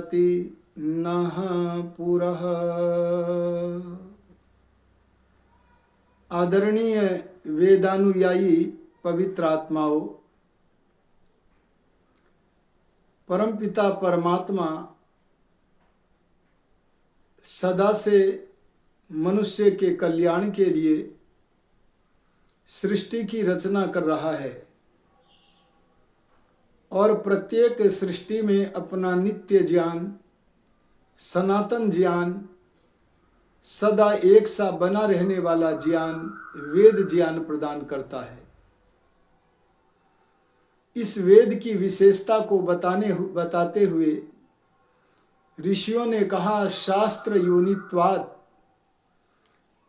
याति नः पुरः। आदरणीय वेदानुयायी पवित्र आत्माओं, परमपिता परमात्मा सदा से मनुष्य के कल्याण के लिए सृष्टि की रचना कर रहा है और प्रत्येक सृष्टि में अपना नित्य ज्ञान, सनातन ज्ञान, सदा एक सा बना रहने वाला ज्ञान, वेद ज्ञान प्रदान करता है। इस वेद की विशेषता को बताते हुए ऋषियों ने कहा, शास्त्र योनित्वात्,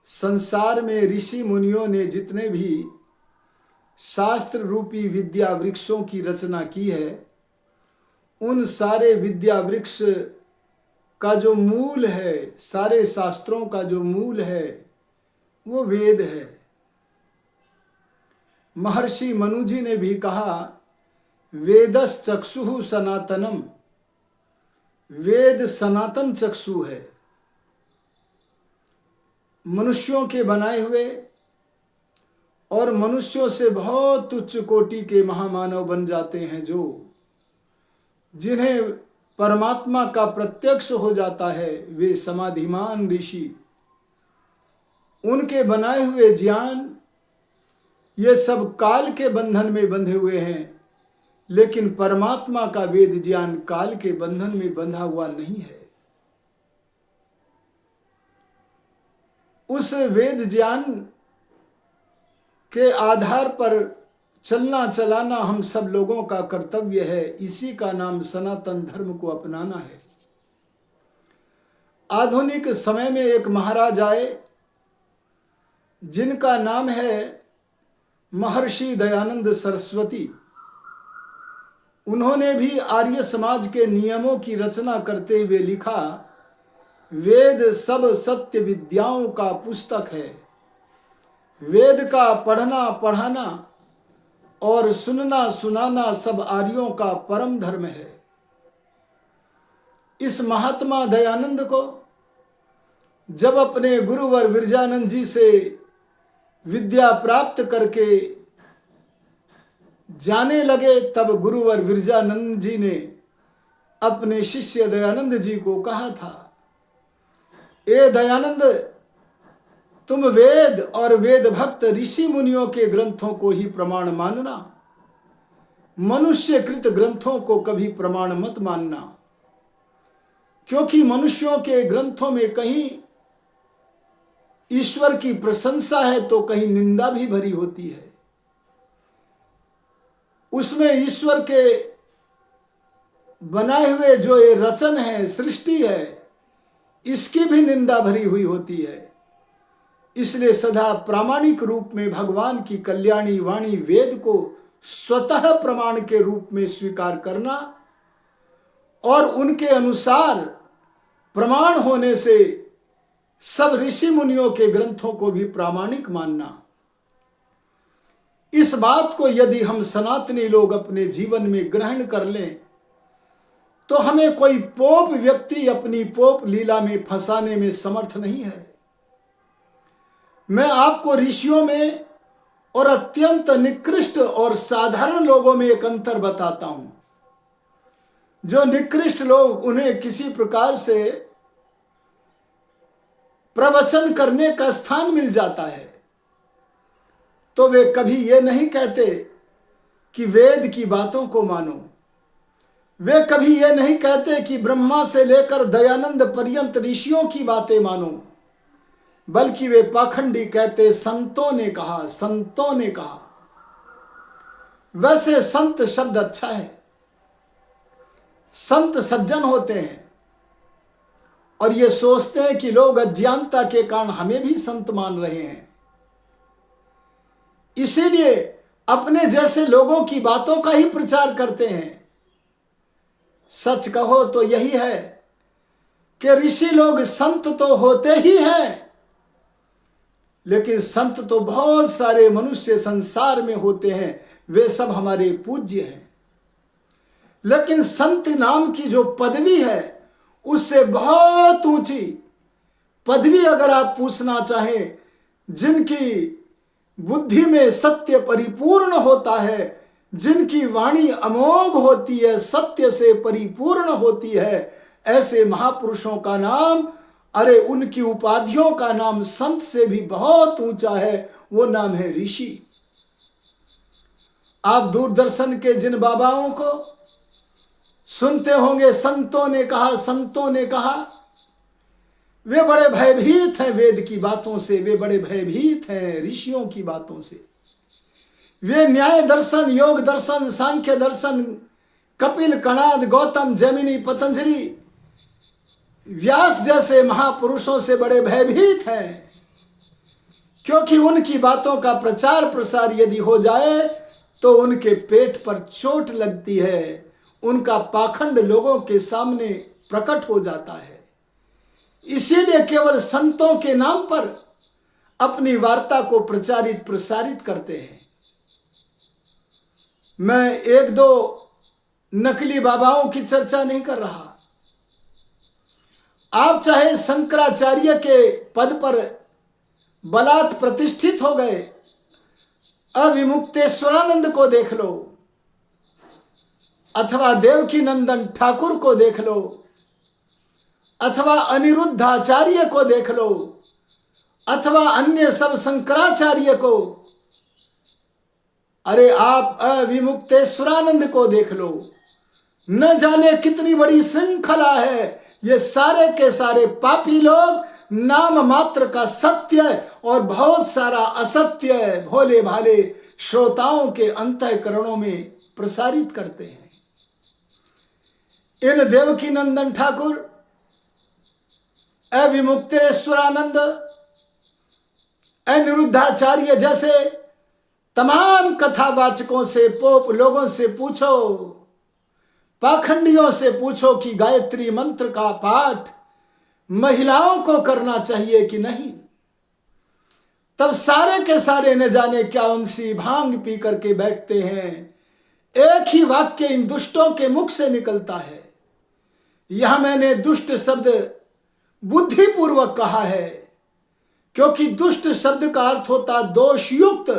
संसार में ऋषि मुनियों ने जितने भी शास्त्र रूपी विद्या वृक्षों की रचना की है, उन सारे विद्या वृक्ष का जो मूल है, सारे शास्त्रों का जो मूल है, वो वेद है। महर्षि मनु जी ने भी कहा, वेदस चक्षुः सनातनम, वेद सनातन चक्षु है। मनुष्यों के बनाए हुए और मनुष्यों से बहुत उच्च कोटि के महामानव बन जाते हैं, जो जिन्हें परमात्मा का प्रत्यक्ष हो जाता है, वे समाधिमान ऋषि। उनके बनाए हुए ज्ञान ये सब काल के बंधन में बंधे हुए हैं, लेकिन परमात्मा का वेद ज्ञान काल के बंधन में बंधा हुआ नहीं है। उस वेद ज्ञान के आधार पर चलना चलाना हम सब लोगों का कर्तव्य है। इसी का नाम सनातन धर्म को अपनाना है। आधुनिक समय में एक महाराज आए जिनका नाम है महर्षि दयानंद सरस्वती। उन्होंने भी आर्य समाज के नियमों की रचना करते हुए लिखा, वेद सब सत्य विद्याओं का पुस्तक है। वेद का पढ़ना पढ़ाना और सुनना सुनाना सब आर्यों का परम धर्म है। इस महात्मा दयानंद को जब अपने गुरुवर विरजानंद जी से विद्या प्राप्त करके जाने लगे, तब गुरुवर विरजानंद जी ने अपने शिष्य दयानंद जी को कहा था, ए दयानंद, तुम वेद और वेद भक्त ऋषि मुनियों के ग्रंथों को ही प्रमाण मानना, मनुष्य कृत ग्रंथों को कभी प्रमाण मत मानना, क्योंकि मनुष्यों के ग्रंथों में कहीं ईश्वर की प्रशंसा है तो कहीं निंदा भी भरी होती है। उसमें ईश्वर के बनाए हुए जो ये रचन है, सृष्टि है, इसकी भी निंदा भरी हुई होती है। इसलिए सदा प्रामाणिक रूप में भगवान की कल्याणी वाणी वेद को स्वतः प्रमाण के रूप में स्वीकार करना और उनके अनुसार प्रमाण होने से सब ऋषि मुनियों के ग्रंथों को भी प्रामाणिक मानना। इस बात को यदि हम सनातनी लोग अपने जीवन में ग्रहण कर लें तो हमें कोई पोप व्यक्ति अपनी पोप लीला में फंसाने में समर्थ नहीं है। मैं आपको ऋषियों में और अत्यंत निकृष्ट और साधारण लोगों में एक अंतर बताता हूं। जो निकृष्ट लोग, उन्हें किसी प्रकार से प्रवचन करने का स्थान मिल जाता है तो वे कभी ये नहीं कहते कि वेद की बातों को मानो। वे कभी ये नहीं कहते कि ब्रह्मा से लेकर दयानंद पर्यंत ऋषियों की बातें मानो, बल्कि वे पाखंडी कहते, संतों ने कहा, संतों ने कहा। वैसे संत शब्द अच्छा है, संत सज्जन होते हैं और ये सोचते हैं कि लोग अज्ञानता के कारण हमें भी संत मान रहे हैं, इसीलिए अपने जैसे लोगों की बातों का ही प्रचार करते हैं। सच कहो तो यही है कि ऋषि लोग संत तो होते ही हैं, लेकिन संत तो बहुत सारे मनुष्य संसार में होते हैं, वे सब हमारे पूज्य हैं। लेकिन संत नाम की जो पदवी है उससे बहुत ऊंची पदवी अगर आप पूछना चाहें, जिनकी बुद्धि में सत्य परिपूर्ण होता है, जिनकी वाणी अमोघ होती है, सत्य से परिपूर्ण होती है, ऐसे महापुरुषों का नाम, अरे उनकी उपाधियों का नाम संत से भी बहुत ऊंचा है, वो नाम है ऋषि। आप दूरदर्शन के जिन बाबाओं को सुनते होंगे, संतों ने कहा, संतों ने कहा, वे बड़े भयभीत हैं वेद की बातों से, वे बड़े भयभीत हैं ऋषियों की बातों से। वे न्याय दर्शन, योग दर्शन, सांख्य दर्शन, कपिल, कणाद, गौतम, जैमिनी, पतंजलि, व्यास जैसे महापुरुषों से बड़े भयभीत हैं, क्योंकि उनकी बातों का प्रचार प्रसार यदि हो जाए तो उनके पेट पर चोट लगती है, उनका पाखंड लोगों के सामने प्रकट हो जाता है। इसीलिए केवल संतों के नाम पर अपनी वार्ता को प्रचारित प्रसारित करते हैं। मैं एक दो नकली बाबाओं की चर्चा नहीं कर रहा। आप चाहे शंकराचार्य के पद पर बलात् प्रतिष्ठित हो गए अविमुक्तेश्वरानंद को देख लो, अथवा देवकी नंदन ठाकुर को देख लो, अथवा अनिरुद्धाचार्य को देख लो, अथवा अन्य सब शंकराचार्य को, अरे आप अविमुक्तेश्वरानंद को देख लो, न जाने कितनी बड़ी श्रृंखला है। ये सारे के सारे पापी लोग नाम मात्र का सत्य और बहुत सारा असत्य भोले भाले श्रोताओं के अंतःकरणों में प्रसारित करते हैं। इन देवकी नंदन ठाकुर, अविमुक्तेश्वरानंद, अनिरुद्धाचार्य जैसे तमाम कथावाचकों से, पोप लोगों से पूछो, पाखंडियों से पूछो कि गायत्री मंत्र का पाठ महिलाओं को करना चाहिए कि नहीं, तब सारे के सारे न जाने क्या उनसी भांग पी करके बैठते हैं। एक ही वाक्य इन दुष्टों के मुख से निकलता है। यहां मैंने दुष्ट शब्द बुद्धिपूर्वक कहा है, क्योंकि दुष्ट शब्द का अर्थ होता दोषयुक्त,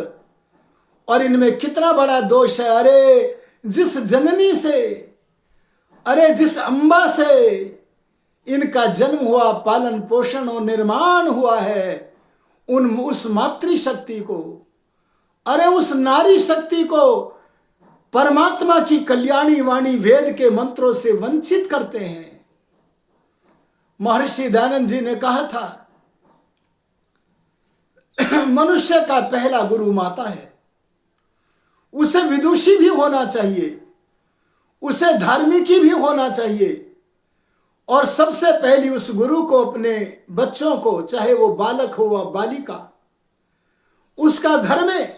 और इनमें कितना बड़ा दोष है। अरे जिस जननी से, अरे जिस अम्बा से इनका जन्म हुआ, पालन पोषण और निर्माण हुआ है, उस मातृशक्ति को, अरे उस नारी शक्ति को परमात्मा की कल्याणी वाणी वेद के मंत्रों से वंचित करते हैं। महर्षि दयानंद जी ने कहा था, मनुष्य का पहला गुरु माता है, उसे विदुषी भी होना चाहिए, उसे धार्मिकी भी होना चाहिए, और सबसे पहली उस गुरु को अपने बच्चों को, चाहे वो बालक हो व बालिका, उसका घर में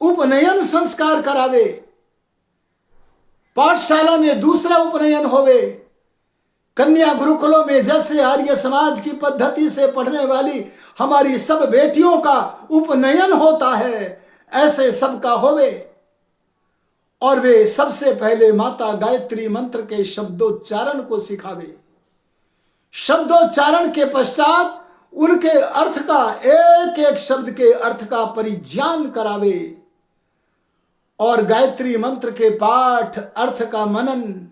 उपनयन संस्कार करावे, पाठशाला में दूसरा उपनयन होवे, कन्या गुरुकुलों में जैसे आर्य समाज की पद्धति से पढ़ने वाली हमारी सब बेटियों का उपनयन होता है, ऐसे सबका होवे, और वे सबसे पहले माता गायत्री मंत्र के शब्दोच्चारण को सिखावे। शब्दोच्चारण के पश्चात उनके अर्थ का, एक एक शब्द के अर्थ का परिज्ञान करावे, और गायत्री मंत्र के पाठ, अर्थ का मनन,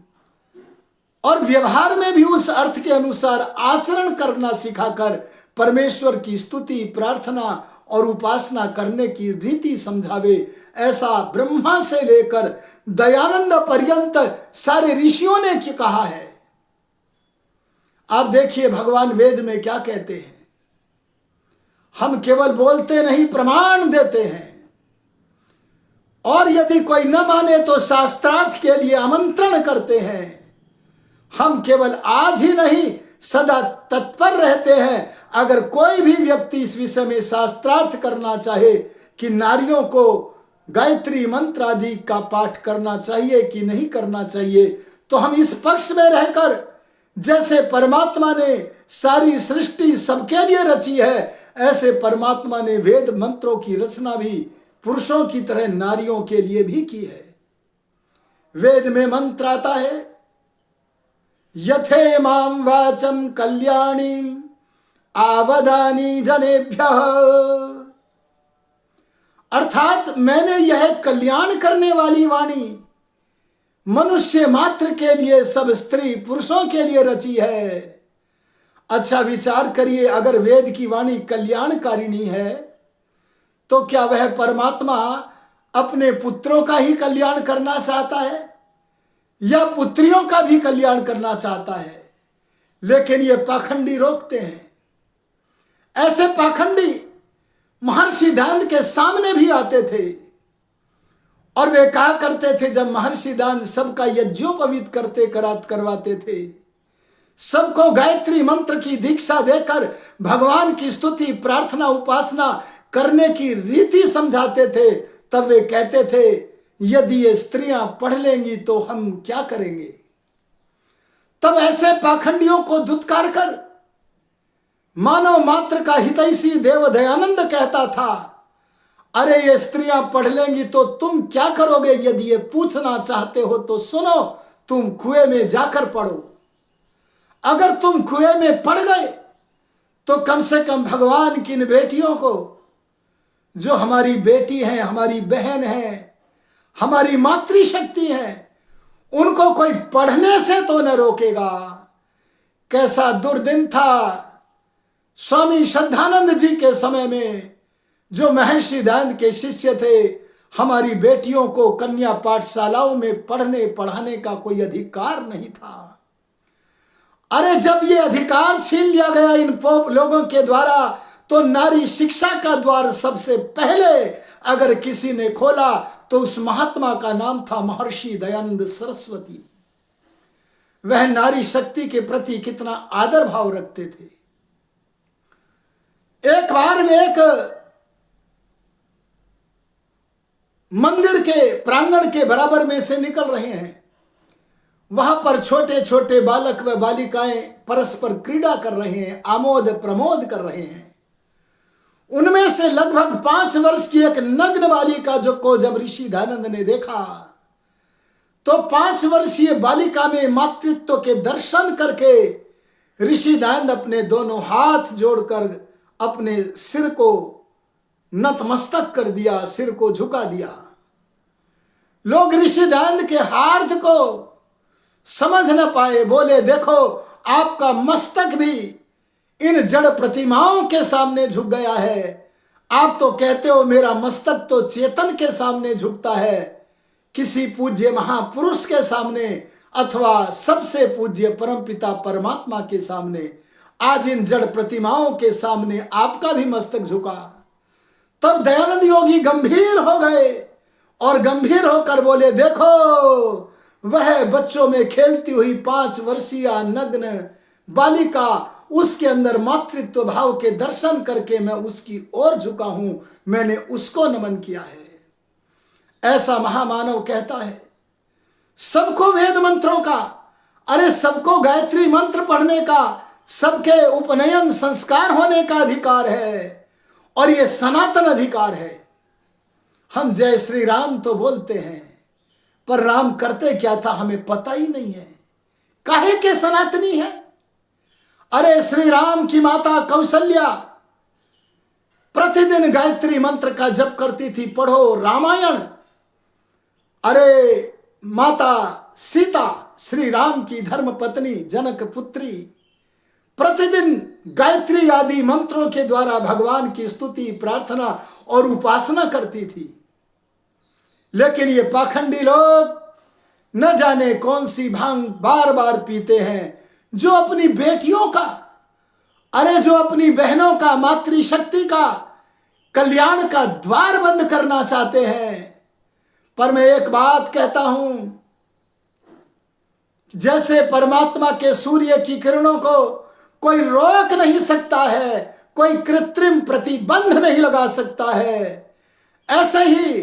और व्यवहार में भी उस अर्थ के अनुसार आचरण करना सिखाकर परमेश्वर की स्तुति, प्रार्थना और उपासना करने की रीति समझावे। ऐसा ब्रह्मा से लेकर दयानंद पर्यंत सारे ऋषियों ने क्या कहा है। आप देखिए भगवान वेद में क्या कहते हैं। हम केवल बोलते नहीं, प्रमाण देते हैं, और यदि कोई न माने तो शास्त्रार्थ के लिए आमंत्रण करते हैं। हम केवल आज ही नहीं, सदा तत्पर रहते हैं। अगर कोई भी व्यक्ति इस विषय में शास्त्रार्थ करना चाहे कि नारियों को गायत्री मंत्र आदि का पाठ करना चाहिए कि नहीं करना चाहिए, तो हम इस पक्ष में रहकर, जैसे परमात्मा ने सारी सृष्टि सबके लिए रची है, ऐसे परमात्मा ने वेद मंत्रों की रचना भी पुरुषों की तरह नारियों के लिए भी की है। वेद में मंत्र आता है, यथे माम वाचम कल्याणी आवदानी जनेभ्यः, अर्थात मैंने यह कल्याण करने वाली वाणी मनुष्य मात्र के लिए, सब स्त्री पुरुषों के लिए रची है। अच्छा विचार करिए, अगर वेद की वाणी कल्याणकारिणी है तो क्या वह परमात्मा अपने पुत्रों का ही कल्याण करना चाहता है या पुत्रियों का भी कल्याण करना चाहता है? लेकिन ये पाखंडी रोकते हैं। ऐसे पाखंडी महर्षि दान के सामने भी आते थे और वे कहा करते थे, जब महर्षि दान सबका यज्ञोपवीत करवाते थे, सबको गायत्री मंत्र की दीक्षा देकर भगवान की स्तुति प्रार्थना उपासना करने की रीति समझाते थे, तब वे कहते थे यदि ये स्त्रियां पढ़ लेंगी तो हम क्या करेंगे? तब ऐसे पाखंडियों को धुतकार कर मानव मात्र का हितैषी देव दयानंद कहता था, अरे ये स्त्रियां पढ़ लेंगी तो तुम क्या करोगे? यदि ये पूछना चाहते हो तो सुनो, तुम कुएं में जाकर पढ़ो। अगर तुम कुएं में पड़ गए तो कम से कम भगवान की इन बेटियों को, जो हमारी बेटी हैं, हमारी बहन है, हमारी मातृशक्ति है, उनको कोई पढ़ने से तो न रोकेगा। कैसा दुर्दिन था स्वामी श्रद्धानंद जी के समय में, जो महर्षि दयानंद के शिष्य थे, हमारी बेटियों को कन्या पाठशालाओं में पढ़ने पढ़ाने का कोई अधिकार नहीं था। अरे जब ये अधिकार छीन लिया गया इन पोप लोगों के द्वारा, तो नारी शिक्षा का द्वार सबसे पहले अगर किसी ने खोला तो उस महात्मा का नाम था महर्षि दयानंद सरस्वती। वह नारी शक्ति के प्रति कितना आदर भाव रखते थे। एक बार वे एक मंदिर के प्रांगण के बराबर में से निकल रहे हैं। वहां पर छोटे छोटे बालक व बालिकाएं परस्पर क्रीड़ा कर रहे हैं, आमोद प्रमोद कर रहे हैं। उनमें से लगभग 5 वर्ष की एक नग्न बालिका को जब ऋषि दयानंद ने देखा, तो 5 वर्षीय बालिका में मातृत्व के दर्शन करके ऋषि दयानंद अपने दोनों हाथ जोड़कर अपने सिर को नतमस्तक कर दिया, सिर को झुका दिया। लोग ऋषि दयानंद के हार्द को समझ न पाए, बोले देखो आपका मस्तक भी इन जड़ प्रतिमाओं के सामने झुक गया है। आप तो कहते हो मेरा मस्तक तो चेतन के सामने झुकता है, किसी पूज्य महापुरुष के सामने अथवा सबसे पूज्य परमपिता परमात्मा के सामने। आज इन जड़ प्रतिमाओं के सामने आपका भी मस्तक झुका। तब दयानंद योगी गंभीर हो गए और गंभीर होकर बोले, देखो वह बच्चों में खेलती हुई 5 वर्षीय नग्न बालिका, उसके अंदर मातृत्व भाव के दर्शन करके मैं उसकी ओर झुका हूं, मैंने उसको नमन किया है। ऐसा महामानव कहता है सबको वेद मंत्रों का, अरे सबको गायत्री मंत्र पढ़ने का, सबके उपनयन संस्कार होने का अधिकार है और यह सनातन अधिकार है। हम जय श्री राम तो बोलते हैं, पर राम करते क्या था हमें पता ही नहीं है। काहे के सनातनी है? अरे श्री राम की माता कौशल्या प्रतिदिन गायत्री मंत्र का जप करती थी, पढ़ो रामायण। अरे माता सीता श्री राम की धर्म पत्नी जनक पुत्री प्रतिदिन गायत्री आदि मंत्रों के द्वारा भगवान की स्तुति प्रार्थना और उपासना करती थी। लेकिन ये पाखंडी लोग न जाने कौन सी भांग बार बार पीते हैं, जो अपनी बेटियों का, अरे जो अपनी बहनों का, मातृशक्ति का कल्याण का द्वार बंद करना चाहते हैं। पर मैं एक बात कहता हूं, जैसे परमात्मा के सूर्य की किरणों को कोई रोक नहीं सकता है, कोई कृत्रिम प्रतिबंध नहीं लगा सकता है, ऐसे ही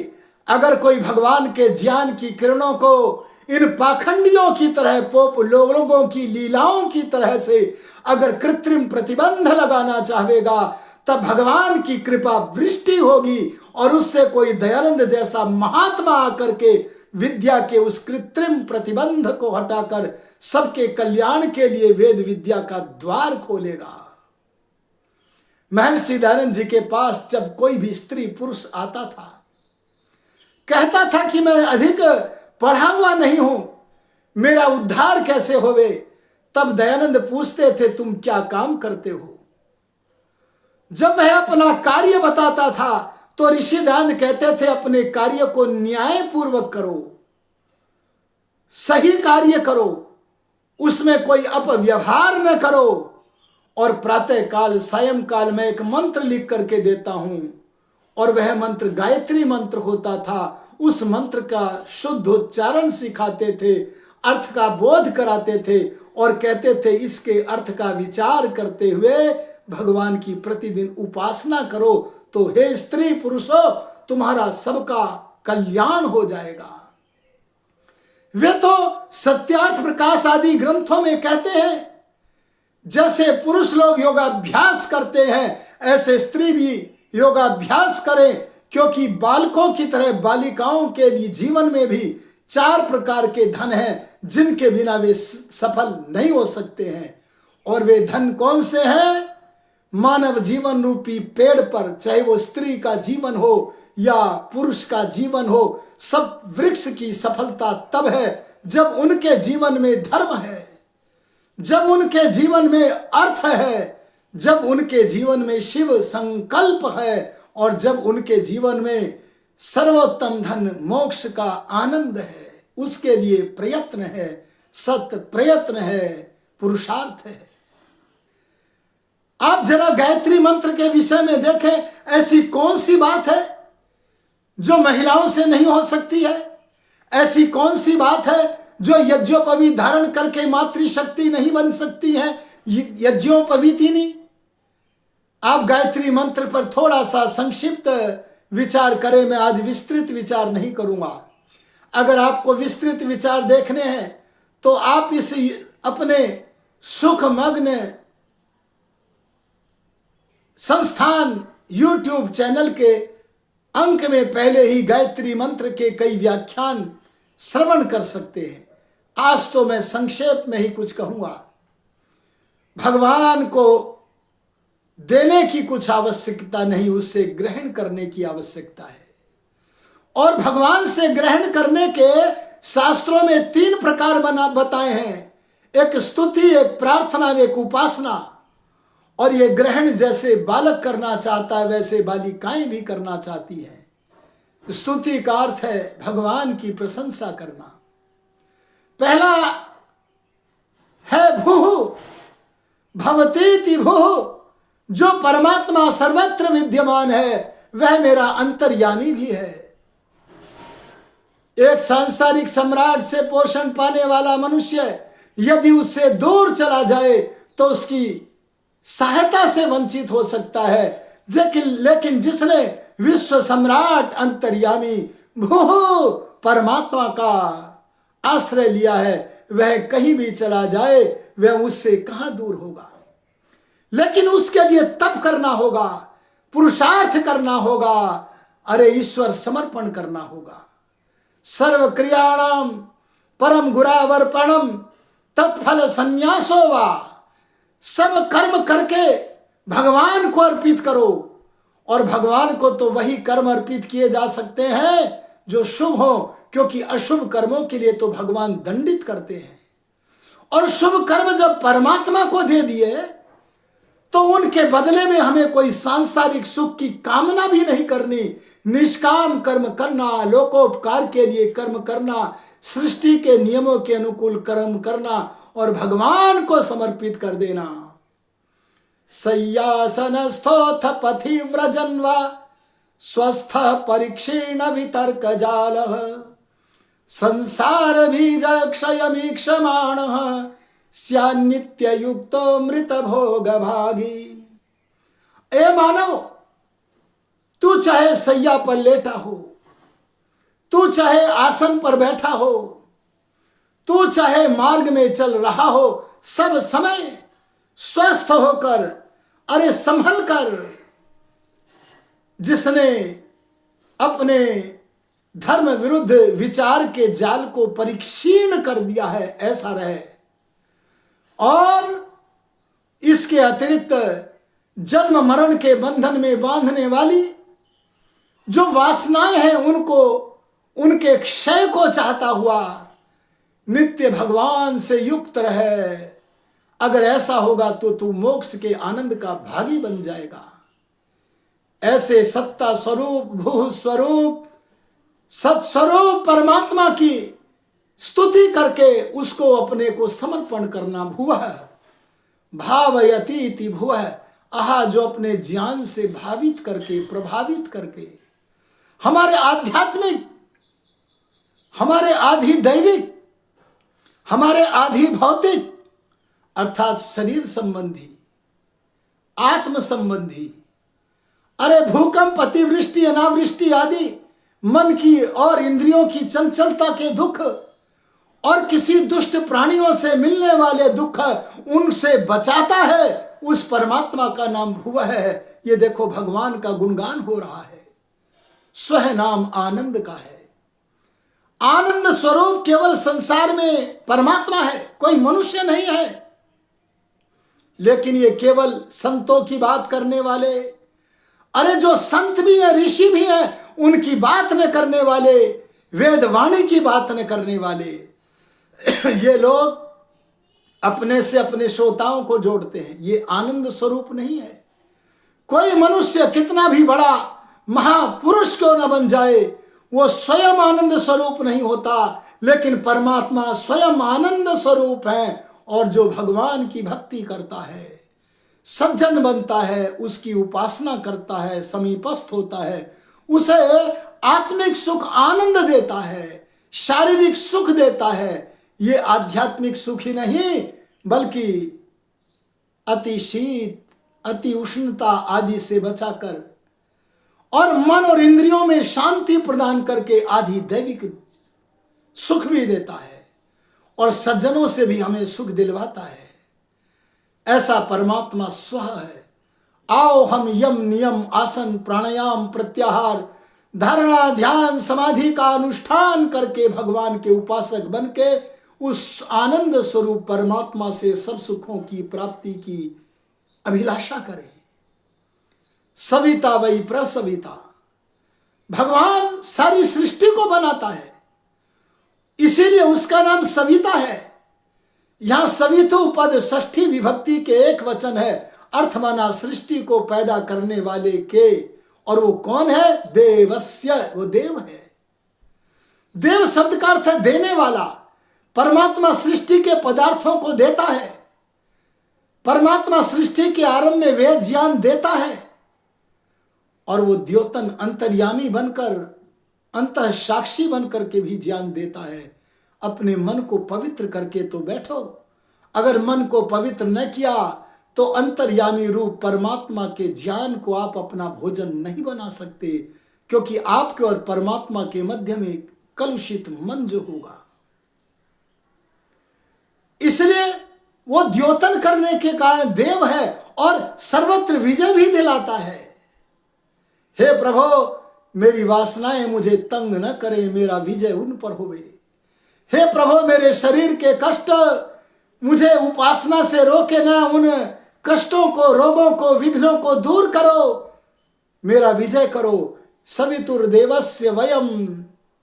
अगर कोई भगवान के ज्ञान की किरणों को इन पाखंडियों की तरह, पोप लोगों की लीलाओं की तरह से अगर कृत्रिम प्रतिबंध लगाना चाहेगा, तब भगवान की कृपा वृष्टि होगी और उससे कोई दयानंद जैसा महात्मा आकर के विद्या के उस कृत्रिम प्रतिबंध को हटाकर सबके कल्याण के लिए वेद विद्या का द्वार खोलेगा। महर्षि दयानंद जी के पास जब कोई भी स्त्री पुरुष आता था, कहता था कि मैं अधिक पढ़ा हुआ नहीं हूं, मेरा उद्धार कैसे होवे, तब दयानंद पूछते थे तुम क्या काम करते हो। जब वह अपना कार्य बताता था तो ऋषि दयानंद कहते थे अपने कार्य को न्याय पूर्वक करो, सही कार्य करो, उसमें कोई अपव्यवहार न करो। और प्रातः काल सायं काल में एक मंत्र लिख करके देता हूं, और वह मंत्र गायत्री मंत्र होता था। उस मंत्र का शुद्ध उच्चारण सिखाते थे, अर्थ का बोध कराते थे और कहते थे इसके अर्थ का विचार करते हुए भगवान की प्रतिदिन उपासना करो, तो हे स्त्री पुरुषों तुम्हारा सबका कल्याण हो जाएगा। वे तो सत्यार्थ प्रकाश आदि ग्रंथों में कहते हैं जैसे पुरुष लोग योगाभ्यास करते हैं ऐसे स्त्री भी योगाभ्यास करें, क्योंकि बालकों की तरह बालिकाओं के लिए जीवन में भी 4 प्रकार के धन हैं जिनके बिना वे सफल नहीं हो सकते हैं। और वे धन कौन से हैं? मानव जीवन रूपी पेड़ पर, चाहे वो स्त्री का जीवन हो या पुरुष का जीवन हो, सब वृक्ष की सफलता तब है जब उनके जीवन में धर्म है, जब उनके जीवन में अर्थ है, जब उनके जीवन में शिव संकल्प है, और जब उनके जीवन में सर्वोत्तम धन मोक्ष का आनंद है। उसके लिए प्रयत्न है, सत्य प्रयत्न है, पुरुषार्थ है। आप जरा गायत्री मंत्र के विषय में देखें, ऐसी कौन सी बात है जो महिलाओं से नहीं हो सकती है? ऐसी कौन सी बात है जो यज्ञोपवीत धारण करके मातृशक्ति नहीं बन सकती है? यज्ञोपवीतिनी। आप गायत्री मंत्र पर थोड़ा सा संक्षिप्त विचार करें, मैं आज विस्तृत विचार नहीं करूंगा। अगर आपको विस्तृत विचार देखने हैं तो आप इस अपने सुखमग्न संस्थान YouTube चैनल के अंक में पहले ही गायत्री मंत्र के कई व्याख्यान श्रवण कर सकते हैं। आज तो मैं संक्षेप में ही कुछ कहूंगा। भगवान को देने की कुछ आवश्यकता नहीं, उससे ग्रहण करने की आवश्यकता है। और भगवान से ग्रहण करने के शास्त्रों में 3 प्रकार बताए हैं, एक स्तुति, एक प्रार्थना, एक उपासना। और ये ग्रहण जैसे बालक करना चाहता है वैसे बालिकाएं भी करना चाहती हैं। स्तुति का अर्थ है भगवान की प्रशंसा करना। पहला है भूः भवतीति भूः, जो परमात्मा सर्वत्र विद्यमान है वह मेरा अंतर्यामी भी है। एक सांसारिक सम्राट से पोषण पाने वाला मनुष्य यदि उससे दूर चला जाए तो उसकी सहायता से वंचित हो सकता है, लेकिन जिसने विश्व सम्राट अंतर्यामी भूः परमात्मा का आश्रय लिया है वह कहीं भी चला जाए वह उससे कहां दूर होगा। लेकिन उसके लिए तप करना होगा, पुरुषार्थ करना होगा, अरे ईश्वर समर्पण करना होगा। सर्व क्रियाणाम परम गुरावर्पणम तत्फल संन्यासो वा, सब कर्म करके भगवान को अर्पित करो। और भगवान को तो वही कर्म अर्पित किए जा सकते हैं जो शुभ हो, क्योंकि अशुभ कर्मों के लिए तो भगवान दंडित करते हैं। और शुभ कर्म जब परमात्मा को दे दिए तो उनके बदले में हमें कोई सांसारिक सुख की कामना भी नहीं करनी। निष्काम कर्म करना, लोकोपकार के लिए कर्म करना, सृष्टि के नियमों के अनुकूल कर्म करना और भगवान को समर्पित कर देना। सय्यासनस्थोऽथ पथि व्रजन् वा स्वस्थः परीक्षेण वितर्क जालः संसार बीज क्षयमीक्षमाणः स्यान्नित्य युक्तो मृत भोग भागी। ए मानव, तू चाहे सैया पर लेटा हो, तू चाहे आसन पर बैठा हो, तू चाहे मार्ग में चल रहा हो, सब समय स्वस्थ होकर, अरे संभल कर, जिसने अपने धर्म विरुद्ध विचार के जाल को परिक्षीण कर दिया है ऐसा रहे। और इसके अतिरिक्त जन्म मरण के बंधन में बांधने वाली जो वासनाएं हैं उनको, उनके क्षय को चाहता हुआ नित्य भगवान से युक्त रहे। अगर ऐसा होगा तो तू मोक्ष के आनंद का भागी बन जाएगा। ऐसे सत्ता स्वरूप, भू स्वरूप, सत्स्वरूप परमात्मा की स्तुति करके उसको अपने को समर्पण करना। भुवः भावयति इति भुवः, आहा, जो अपने ज्ञान से भावित करके, प्रभावित करके हमारे आध्यात्मिक, हमारे आधि दैविक, हमारे आधि भौतिक अर्थात शरीर संबंधी, आत्म संबंधी, अरे भूकंप, अतिवृष्टि, अनावृष्टि आदि मन की और इंद्रियों की चंचलता के दुख और किसी दुष्ट प्राणियों से मिलने वाले दुख, उनसे बचाता है, उस परमात्मा का नाम भुवः है। ये देखो भगवान का गुणगान हो रहा है। स्वह नाम आनंद का है। आनंद स्वरूप केवल संसार में परमात्मा है, कोई मनुष्य नहीं है। लेकिन ये केवल संतों की बात करने वाले, अरे जो संत भी है, ऋषि भी है, उनकी बात न करने वाले, वेदवाणी की बात न करने वाले, ये लोग अपने से अपने श्रोताओं को जोड़ते हैं। ये आनंद स्वरूप नहीं है। कोई मनुष्य कितना भी बड़ा महापुरुष क्यों न बन जाए, वो स्वयं आनंद स्वरूप नहीं होता। लेकिन परमात्मा स्वयं आनंद स्वरूप है। और जो भगवान की भक्ति करता है, सज्जन बनता है, उसकी उपासना करता है, समीपस्थ होता है, उसे आत्मिक सुख आनंद देता है, शारीरिक सुख देता है। ये आध्यात्मिक सुख ही नहीं बल्कि अति शीत, अति उष्णता आदि से बचाकर और मन और इंद्रियों में शांति प्रदान करके आदि दैविक सुख भी देता है और सज्जनों से भी हमें सुख दिलवाता है। ऐसा परमात्मा स्व है। आओ हम यम नियम आसन प्राणायाम प्रत्याहार धारणा ध्यान समाधि का अनुष्ठान करके भगवान के उपासक बन के उस आनंद स्वरूप परमात्मा से सब सुखों की प्राप्ति की अभिलाषा करें। सविता वही प्रसविता, भगवान सारी सृष्टि को बनाता है, इसीलिए उसका नाम सविता है। यहां सवितु पद षष्ठी विभक्ति के एक वचन है। अर्थ माना सृष्टि को पैदा करने वाले के, और वो कौन है? देवस्य, वो देव है। देव शब्द का अर्थ है देने वाला। परमात्मा सृष्टि के पदार्थों को देता है। परमात्मा सृष्टि के आरंभ में वेद ज्ञान देता है और वो द्योतन अंतर्यामी बनकर, अंतः साक्षी बनकर के भी ज्ञान देता है। अपने मन को पवित्र करके तो बैठो। अगर मन को पवित्र न किया तो अंतर्यामी रूप परमात्मा के ज्ञान को आप अपना भोजन नहीं बना सकते, क्योंकि आपके और परमात्मा के मध्य में कलुषित मन जो होगा। इसलिए वो द्योतन करने के कारण देव है और सर्वत्र विजय भी दिलाता है। हे प्रभु, मेरी वासनाएं मुझे तंग न करे, मेरा विजय उन पर होवे। हे प्रभु, मेरे शरीर के कष्ट मुझे उपासना से रोके ना, उन कष्टों को, रोगों को, विघ्नों को दूर करो, मेरा विजय करो। सवितुर्देवस्य वयम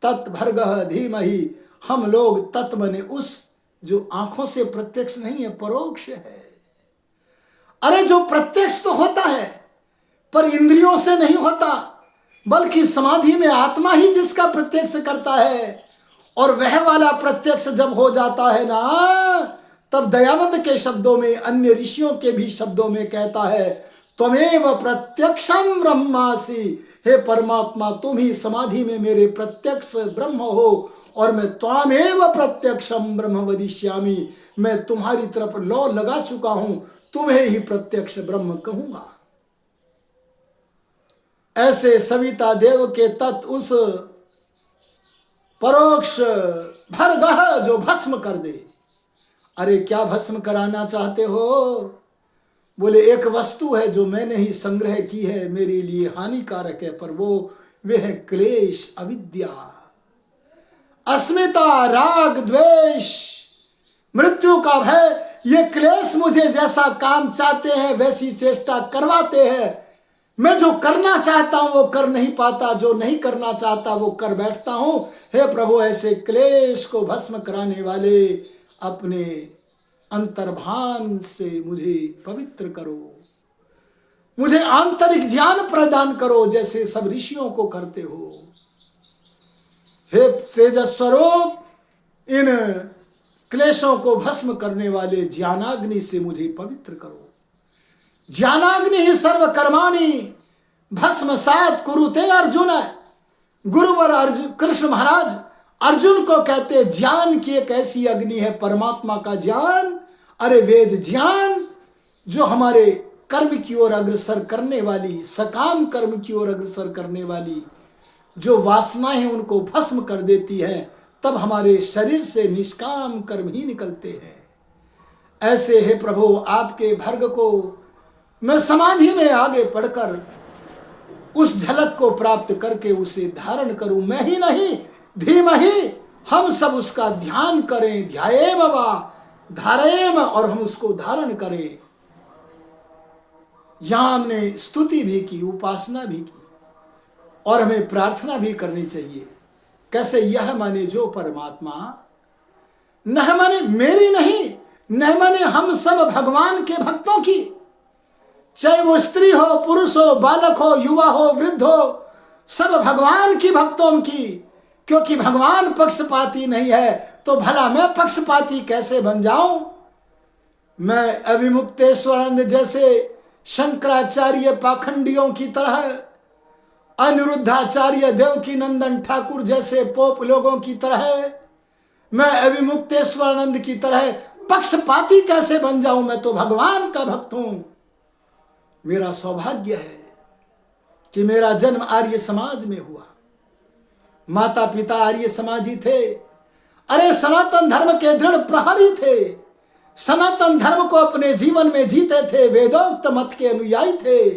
तत्भर्गः धीमहि, हम लोग तत् बने उस जो आंखों से प्रत्यक्ष नहीं है, परोक्ष है। अरे जो प्रत्यक्ष तो होता है पर इंद्रियों से नहीं होता, बल्कि समाधि में आत्मा ही जिसका प्रत्यक्ष करता है। और वह वाला प्रत्यक्ष जब हो जाता है ना, तब दयानंद के शब्दों में, अन्य ऋषियों के भी शब्दों में कहता है, त्वमेव प्रत्यक्षम ब्रह्मासि, हे परमात्मा तुम ही समाधि में मेरे प्रत्यक्ष ब्रह्म हो और मैं त्वामेव प्रत्यक्षम ब्रह्म वदिष्यामि, मैं तुम्हारी तरफ लौ लगा चुका हूं, तुम्हें ही प्रत्यक्ष ब्रह्म कहूंगा। ऐसे सविता देव के तत् उस परोक्ष भरगह जो भस्म कर दे। अरे क्या भस्म कराना चाहते हो? बोले एक वस्तु है जो मैंने ही संग्रह की है, मेरे लिए हानिकारक है, पर वे है क्लेश, अविद्या, अस्मिता, राग, द्वेष, मृत्यु का भय, ये क्लेश मुझे जैसा काम चाहते हैं वैसी चेष्टा करवाते हैं। मैं जो करना चाहता हूं वो कर नहीं पाता, जो नहीं करना चाहता वो कर बैठता हूं। हे प्रभु, ऐसे क्लेश को भस्म कराने वाले अपने अंतर्भान से मुझे पवित्र करो, मुझे आंतरिक ज्ञान प्रदान करो जैसे सब ऋषियों को करते हो। हे तेजस स्वरूप, इन क्लेशों को भस्म करने वाले ज्ञानाग्नि से मुझे पवित्र करो। ज्ञानाग्नि ही सर्व कर्माणि भस्मसात कुरुते अर्जुन। गुरुवर अर्जुन कृष्ण महाराज अर्जुन को कहते ज्ञान की एक ऐसी अग्नि है, परमात्मा का ज्ञान, अरे वेद ज्ञान, जो हमारे कर्म की ओर अग्रसर करने वाली, सकाम कर्म की ओर अग्रसर करने वाली जो वासनाएं उनको भस्म कर देती है, तब हमारे शरीर से निष्काम कर्म ही निकलते हैं। ऐसे हे प्रभु, आपके भर्ग को मैं समाधि में आगे पढ़कर उस झलक को प्राप्त करके उसे धारण करूं। मैं ही नहीं, धीमहि हम सब उसका ध्यान करें, ध्यायेम वा धारेम, और हम उसको धारण करें। यहां हमने स्तुति भी की, उपासना भी की, और हमें प्रार्थना भी करनी चाहिए। कैसे? यह माने जो परमात्मा, न माने मेरी नहीं, न माने हम सब भगवान के भक्तों की, चाहे वो स्त्री हो, पुरुष हो, बालक हो, युवा हो, वृद्ध हो, सब भगवान की भक्तों की। क्योंकि भगवान पक्षपाती नहीं है, तो भला मैं पक्षपाती कैसे बन जाऊं? मैं अविमुक्तेश्वरानंद जैसे शंकराचार्य पाखंडियों की तरह, अनिरुद्धाचार्य देवकी नंदन ठाकुर जैसे पोप लोगों की तरह, मैं अविमुक्तेश्वरानंद की तरह पक्षपाती कैसे बन जाऊं? मैं तो भगवान का भक्त हूं। मेरा सौभाग्य है कि मेरा जन्म आर्य समाज में हुआ, माता पिता आर्य समाजी थे, अरे सनातन धर्म के दृढ़ प्रहरी थे, सनातन धर्म को अपने जीवन में जीते थे, वेदोक्त मत के अनुयायी थे।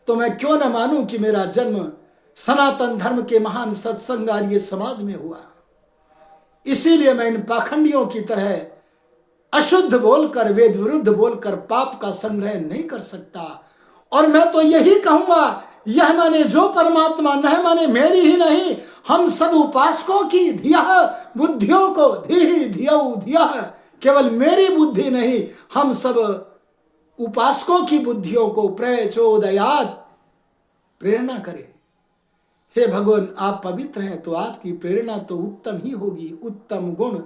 तो मैं क्यों न मानूं कि मेरा जन्म सनातन धर्म के महान सत्संग आर्य समाज में हुआ। इसीलिए मैं इन पाखंडियों की तरह अशुद्ध बोलकर, वेद विरुद्ध बोलकर पाप का संग्रह नहीं कर सकता। और मैं तो यही कहूंगा, यह माने जो परमात्मा, न माने मेरी ही नहीं, हम सब उपासकों की धिया बुद्धियों को, धी धियौ धिया, केवल मेरी बुद्धि नहीं, हम सब उपासकों की बुद्धियों को प्रचोदयात प्रेरणा करे। हे भगवान, आप पवित्र हैं तो आपकी प्रेरणा तो उत्तम ही होगी। उत्तम गुण,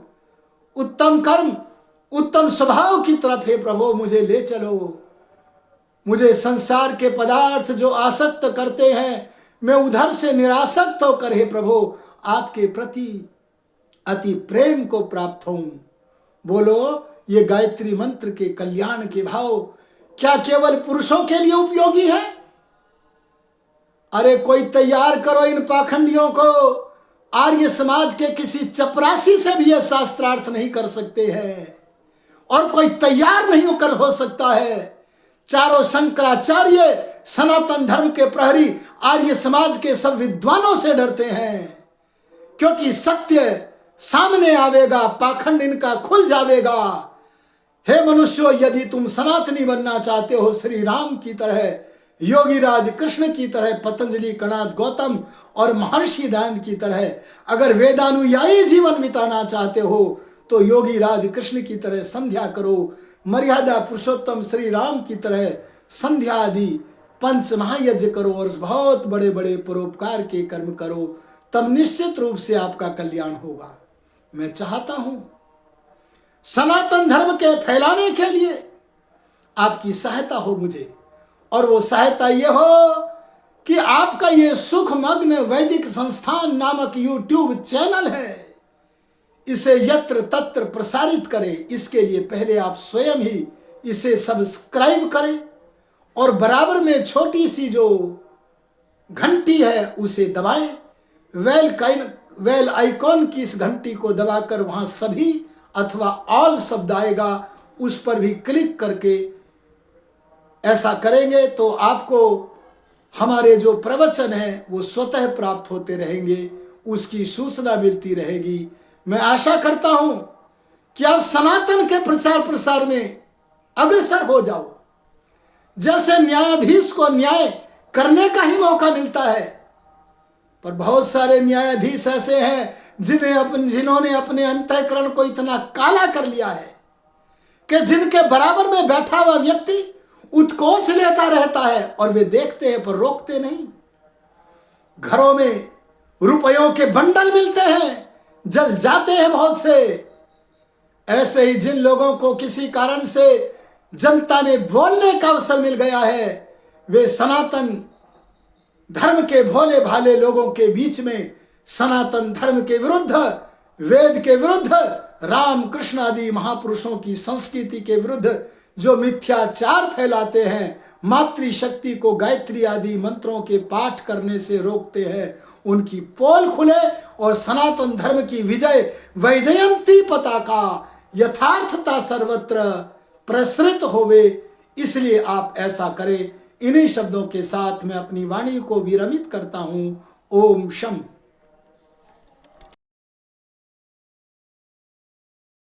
उत्तम कर्म, उत्तम स्वभाव की तरफ हे प्रभु मुझे ले चलो। मुझे संसार के पदार्थ जो आसक्त करते हैं, मैं उधर से निरासक्त होकर हे प्रभु आपके प्रति अति प्रेम को प्राप्त हूं। बोलो, ये गायत्री मंत्र के कल्याण के भाव क्या केवल पुरुषों के लिए उपयोगी है? अरे कोई तैयार करो इन पाखंडियों को। आर्य समाज के किसी चपरासी से भी यह शास्त्रार्थ नहीं कर सकते हैं, और कोई तैयार नहीं होकर हो सकता है। चारों शंकराचार्य सनातन धर्म के प्रहरी आर्य समाज के सब विद्वानों से डरते हैं, क्योंकि सत्य सामने आवेगा, पाखंड इनका खुल जावेगा। हे मनुष्यों, यदि तुम सनातनी बनना चाहते हो, श्री राम की तरह, योगी राज कृष्ण की तरह, पतंजलि, कणाद, गौतम और महर्षि दयानंद की तरह अगर वेदानुयायी जीवन बिताना चाहते हो, तो योगी राज कृष्ण की तरह संध्या करो, मर्यादा पुरुषोत्तम श्री राम की तरह संध्या आदि पंच महायज्ञ करो, और बहुत बड़े बड़े परोपकार के कर्म करो, तब निश्चित रूप से आपका कल्याण होगा। मैं चाहता हूं सनातन धर्म के फैलाने के लिए आपकी सहायता हो मुझे, और वो सहायता ये हो कि आपका ये सुखमग्न वैदिक संस्थान नामक यूट्यूब चैनल है, इसे यत्र तत्र प्रसारित करें। इसके लिए पहले आप स्वयं ही इसे सब्सक्राइब करें, और बराबर में छोटी सी जो घंटी है उसे दबाएं। वेल आइकॉन की इस घंटी को दबाकर वहां सभी अथवा ऑल शब्द आएगा, उस पर भी क्लिक करके ऐसा करेंगे तो आपको हमारे जो प्रवचन हैं वो स्वतः प्राप्त होते रहेंगे, उसकी सूचना मिलती रहेगी। मैं आशा करता हूं कि आप सनातन के प्रचार प्रसार में अग्रसर हो जाओ। जैसे न्यायाधीश को न्याय करने का ही मौका मिलता है, पर बहुत सारे न्यायाधीश ऐसे हैं जिन्होंने अपने अंतःकरण को इतना काला कर लिया है कि जिनके बराबर में बैठा हुआ व्यक्ति उत्कोच लेता रहता है और वे देखते हैं पर रोकते नहीं। घरों में रुपयों के बंडल मिलते हैं, जल जाते हैं बहुत से। ऐसे ही जिन लोगों को किसी कारण से जनता में बोलने का अवसर मिल गया है, वे सनातन धर्म के भोले भाले लोगों के बीच में सनातन धर्म के विरुद्ध, वेद के विरुद्ध, राम कृष्ण आदि महापुरुषों की संस्कृति के विरुद्ध जो मिथ्याचार फैलाते हैं, मातृशक्ति को गायत्री आदि मंत्रों के पाठ करने से रोकते हैं, उनकी पोल खुले और सनातन धर्म की विजय वैजयंती पताका यथार्थता सर्वत्र प्रसृत होवे। इसलिए आप ऐसा करें। इन्हीं शब्दों के साथ मैं अपनी वाणी को विरमित करता हूं। ओम शम।